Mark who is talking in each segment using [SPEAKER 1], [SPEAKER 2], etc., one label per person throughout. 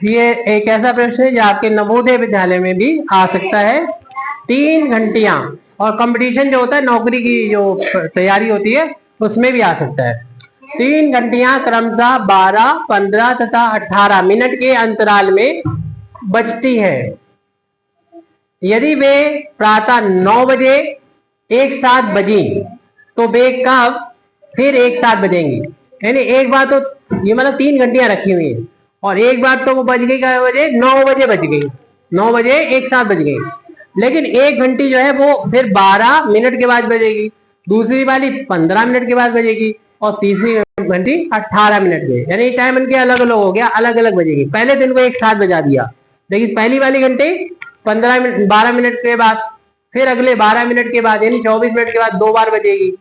[SPEAKER 1] ये एक ऐसा प्रश्न है जो आपके नवोदय विद्यालय में भी आ सकता है। 3 घंटियां, और कंपटीशन जो होता है नौकरी की जो तैयारी होती है उसमें भी आ सकता है। 3 घंटियां क्रमशः 12, 15 तथा 18 मिनट के अंतराल में बजती है। यदि वे प्रातः 9 बजे एक साथ बजी तो वे कब फिर एक साथ बजेंगी। यानी एक बार तो ये मतलब 3 घंटियां रखी हुई है और एक बार तो वो बज गई, क्या बजे, 9 बजे बज गई, 9 बजे एक साथ बज गई। लेकिन एक घंटी जो है वो फिर 12 मिनट के बाद बजेगी, दूसरी वाली 15 मिनट के बाद बजेगी और तीसरी घंटी 18 मिनट के, यानी टाइम इनके अलग अलग हो गया, अलग अलग बजेगी। पहले दिन को एक साथ बजा दिया, लेकिन पहली वाली घंटी 15 मिनट 12 मिनट के बाद, फिर अगले 12 मिनट के बाद यानी 24 मिनट के बाद 2 बार बजेगी।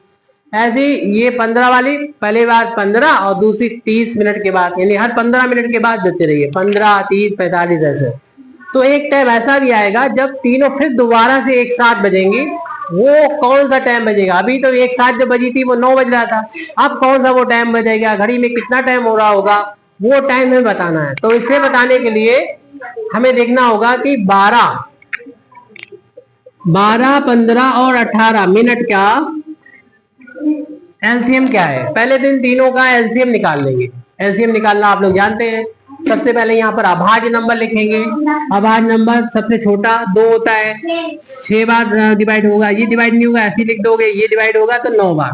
[SPEAKER 1] ऐसी ये 15 वाली पहली बार 15 और दूसरी 30 मिनट के बाद, यानी हर 15 मिनट के बाद बजते रहिए, 15, 30, 45 ऐसे। तो एक टाइम ऐसा भी आएगा जब तीनों फिर दोबारा से एक साथ बजेंगी। वो कौन सा टाइम बजेगा? अभी तो एक साथ जो बजी थी वो 9 बज रहा था, अब कौन सा वो टाइम बजेगा, घड़ी में कितना टाइम हो रहा होगा, वो टाइम हमें बताना है। तो इसे बताने के लिए हमें देखना होगा कि 12, 15 और 18 मिनट का एलसीएम क्या है। पहले दिन तीनों का एलसीएम निकाल लेंगे। एलसीएम निकालना आप लोग जानते हैं। सबसे पहले यहाँ पर अभाज्य नंबर लिखेंगे। अभाज्य नंबर सबसे छोटा 2 होता है, 6 बार डिवाइड होगा, ये डिवाइड नहीं होगा ऐसे लिख दोगे, ये डिवाइड होगा तो 9 बार।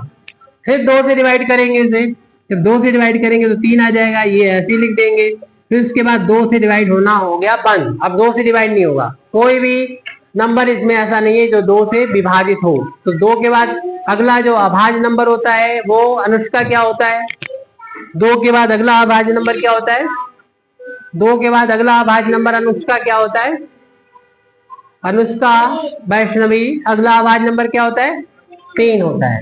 [SPEAKER 1] फिर 2 से डिवाइड करेंगे इसे, जब 2 से डिवाइड करेंगे तो 3 आ जाएगा, ये ऐसे लिख देंगे। फिर उसके बाद 2 से डिवाइड होना हो गया बंद। अब 2 से डिवाइड नहीं होगा, कोई भी नंबर इसमें ऐसा नहीं है जो 2 से विभाजित हो। तो 2 के बाद अगला जो अभाज्य नंबर होता है वो अनुष्का क्या होता है। 2 के बाद अगला अभाज्य नंबर क्या होता है? 2 के बाद अगला अभाज्य नंबर अनुष्का क्या होता है? अनुष्का, वैष्णवी। अगला अभाज्य नंबर क्या होता है? 3 होता है।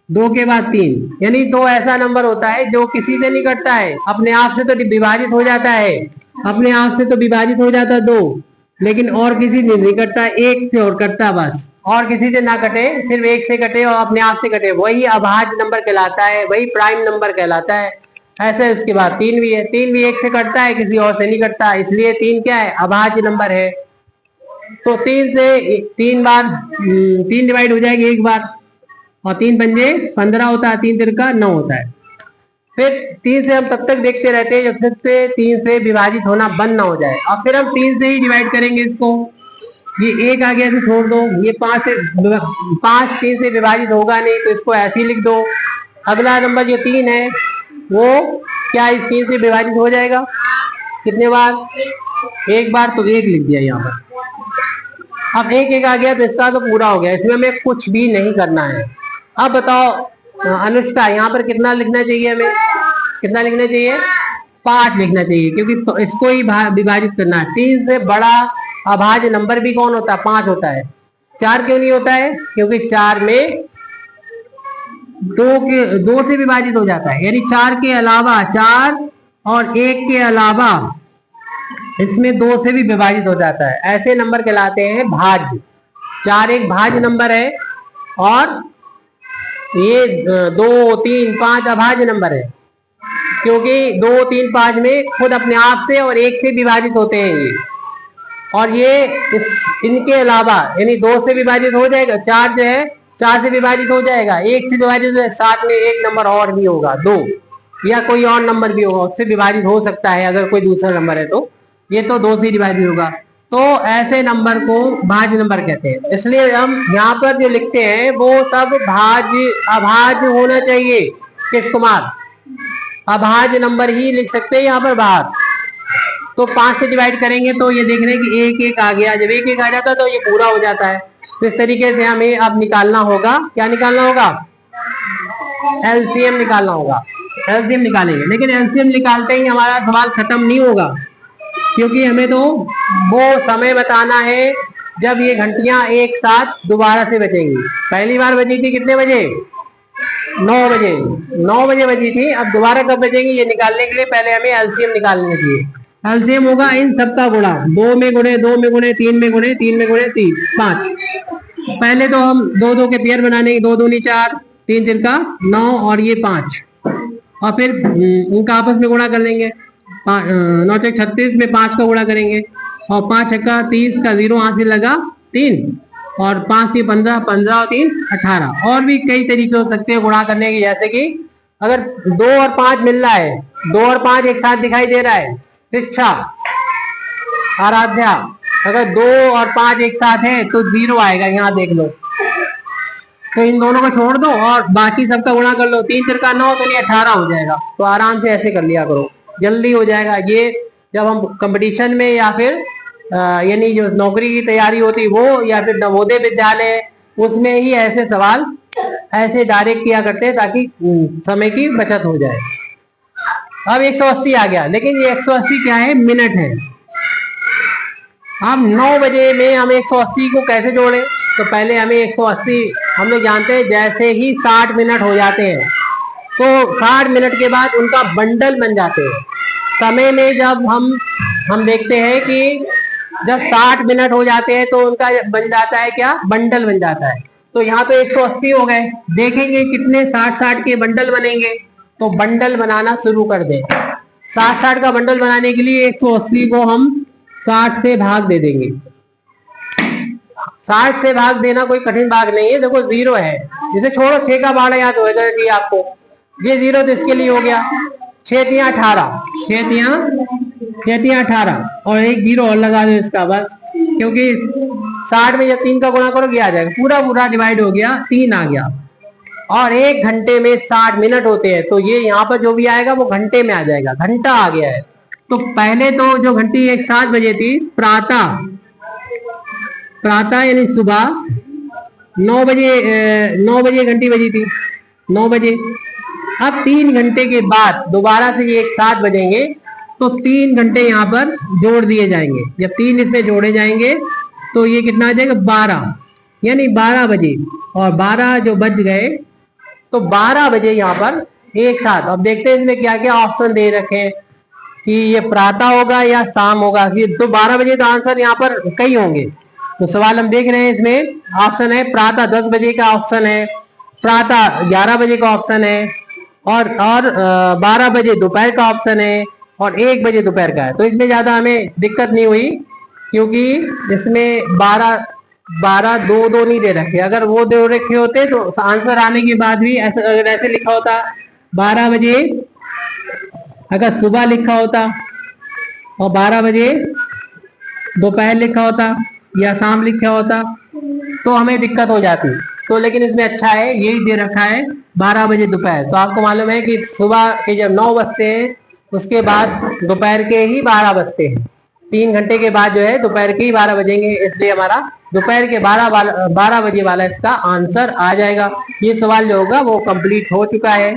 [SPEAKER 1] 2 के बाद 3, यानी 2 ऐसा नंबर होता है जो किसी से नहीं कटता है, अपने आप से तो विभाजित हो जाता है, अपने आप से तो विभाजित हो जाता है 2, लेकिन और किसी से नहीं कटता, एक से और कटता बस, और किसी से ना कटे, सिर्फ एक से कटे और अपने आप से कटे, वही अभाज्य नंबर कहलाता है, वही प्राइम नंबर कहलाता है। ऐसे उसके बाद 3 भी है, 3 भी एक से कटता है, किसी और से नहीं कटता, इसलिए 3 क्या है? अभाज्य नंबर है। तो 3 से 3 बार 3 डिवाइड हो जाएगी एक बार, और 3 पंजे 15 होता है, 3 तिरका 9 होता है। फिर 3 से हम तब तक देखते रहते हैं जब तक से 3 से विभाजित होना बंद ना हो जाए, और फिर हम 3 से ही डिवाइड करेंगे इसको। ये 1 आ गया तो छोड़ दो, ये 5 से 5 3 से विभाजित होगा नहीं तो इसको ऐसे ही लिख दो। अगला नंबर जो 3 है वो क्या इस 3 से विभाजित हो जाएगा? कितने बार? एक बार, तो 1 लिख दिया यहाँ पर। अब 1 आ गया तो इसका तो पूरा हो गया, इसमें हमें कुछ भी नहीं करना है। अब बताओ अनुष्का, यहाँ पर कितना लिखना चाहिए हमें? कितना लिखना चाहिए? 5 लिखना चाहिए, क्योंकि इसको ही विभाजित करना है। 3 से बड़ा अभाज्य नंबर भी कौन होता है? 5 होता है। 4 क्यों नहीं होता है? क्योंकि 4 में 2 से विभाजित हो जाता है, यानी 4 के अलावा, 4 और 1 के अलावा इसमें 2 से भी विभाजित हो जाता है। ऐसे नंबर कहलाते हैं भाज्य। 4 एक भाज्य नंबर है और ये 2, 3, 5 अभाज्य नंबर है, क्योंकि 2, 3, 5 में खुद अपने आप से और 1 से विभाजित होते हैं ये। और ये इनके अलावा यानी 2 से विभाजित हो जाएगा, 4 जो है 4 से विभाजित हो जाएगा, 1 से विभाजित हो जाएगा, साथ में एक नंबर और भी होगा 2, या कोई और नंबर भी होगा उससे विभाजित हो सकता है, अगर कोई दूसरा नंबर है तो। ये तो 2 से विभाजित होगा, तो ऐसे नंबर को भाज्य नंबर कहते हैं। इसलिए हम यहाँ पर जो लिखते हैं वो सब भाज्य अभाज्य होना चाहिए। कृष्ण कुमार, अभाज्य नंबर ही लिख सकते हैं यहाँ पर बाहर। तो 5 से डिवाइड करेंगे तो ये देख रहे हैं कि 1 आ गया, जब 1 आ जाता है तो ये पूरा हो जाता है। तो इस तरीके से हमें अब निकालना होगा, क्या निकालना होगा? एलसीएम निकालना होगा। एलसीएम निकालेंगे, लेकिन एलसीएम निकालते ही हमारा सवाल खत्म नहीं होगा, क्योंकि हमें तो वो समय बताना है जब ये घंटियां एक साथ दोबारा से बजेंगी। पहली बार बजी थी कितने बजे? 9 बजे। 9 बजे बजी थी, अब दोबारा कब बजेंगी ये निकालने के लिए पहले हमें एलसीएम निकालना चाहिए। एलसीएम होगा इन सबका गुणा, 2 में गुणे, 2 में गुणे, 3 में गुणे, 3 में गुणे 3, 5। पहले तो हम 2 के पेयर बनाने, 2 दूनी 4, 3 तिरका 9 और ये 5, और फिर इनका आपस में गुणा कर लेंगे। 9 36 में 5 का गुणा करेंगे और 5 छक्का 30 का 0 हाथ से लगा 3 और 5 से 15, 15 और 3 18। और भी कई तरीके हो सकते हैं गुणा करने के, जैसे कि अगर 2 और 5 मिल रहा है, 2 और 5 एक साथ दिखाई दे रहा है, शिक्षा आराध्या, अगर 2 और 5 एक साथ है तो 0 आएगा, यहाँ देख लो। तो इन दोनों को छोड़ दो और बाकी सबका गुणा कर लो, 3 4 9 तो ये 18 हो जाएगा। तो आराम से ऐसे कर लिया करो, जल्दी हो जाएगा। ये जब हम कंपटीशन में या फिर यानी जो नौकरी की तैयारी होती वो, या फिर नवोदय विद्यालय, उसमें ही ऐसे सवाल ऐसे डायरेक्ट किया करते हैं ताकि समय की बचत हो जाए। अब 180 आ गया, लेकिन ये 180 क्या है, मिनट है। अब 9 बजे में हम 180 को कैसे जोड़े? तो पहले हमें 180 हम लोग जानते हैं, जैसे ही 60 मिनट हो जाते हैं तो 60 मिनट के बाद उनका बंडल बन जाते हैं। समय में जब हम देखते हैं कि जब 60 मिनट हो जाते हैं तो उनका बन जाता है क्या, बंडल बन जाता है। तो यहाँ तो 180 हो गए, देखेंगे कितने 60-60 के बंडल बनेंगे। तो बंडल बनाना शुरू कर दें। 60-60 का बंडल बनाने के लिए 180 को हम 60 से भाग दे देंगे। 60 से भाग देना कोई कठिन भाग नहीं है। देखो 0 है, जैसे छोड़ो 6 का भाड़ा याद होगा कि आपको, ये 0 तो इसके लिए हो गया। 6 3 18, 6 3 18 और एक 0 और लगा दो इसका बस, क्योंकि 60 में जब 3 का गुणा करोगे आ जाएगा, पूरा पूरा डिवाइड हो गया, 3 आ गया। और 1 घंटे में 60 मिनट होते हैं, तो ये यहाँ पर जो भी आएगा वो घंटे में आ जाएगा, घंटा आ गया है। तो पहले तो जो घंटी एक 7 बजे थी, प्रातः यानी सुबह 9 बजे, 9 बजे घंटी बजी थी, 9 बजे। अब 3 घंटे के बाद दोबारा से ये एक 7 बजेंगे, तो 3 घंटे यहाँ पर जोड़ दिए जाएंगे। जब 3 इसमें जोड़े जाएंगे तो ये कितना आ जाएगा, 12, यानी 12 बजे। और 12 जो बज गए तो 12 बजे यहाँ पर एक साथ। अब देखते हैं इसमें क्या क्या ऑप्शन दे रखे हैं कि ये प्रातः होगा या शाम होगा। ये तो 12 बजे तो आंसर यहाँ पर कई होंगे। तो सवाल हम देख रहे हैं, इसमें ऑप्शन है प्रातः 10 बजे का ऑप्शन है, प्रातः 11 बजे का ऑप्शन है, और 12 बजे दोपहर का ऑप्शन है, और 1 बजे दोपहर का है। तो इसमें ज्यादा हमें दिक्कत नहीं हुई, क्योंकि इसमें 12 2 2 नहीं दे रखे। अगर वो दे रखे होते तो आंसर आने के बाद भी अगर ऐसे लिखा होता 12 बजे, अगर सुबह लिखा होता और 12 बजे दोपहर लिखा होता या शाम लिखा होता तो हमें दिक्कत हो जाती। तो लेकिन इसमें अच्छा है, यही दे रखा है 12 बजे दोपहर। तो आपको मालूम है कि सुबह के जब 9 बजते हैं उसके बाद दोपहर के ही 12 बजते हैं। 3 घंटे के बाद जो है दोपहर के ही 12 बजेंगे, इसलिए हमारा दोपहर के 12 बजे वाला इसका आंसर आ जाएगा। ये सवाल जो होगा वो कंप्लीट हो चुका है।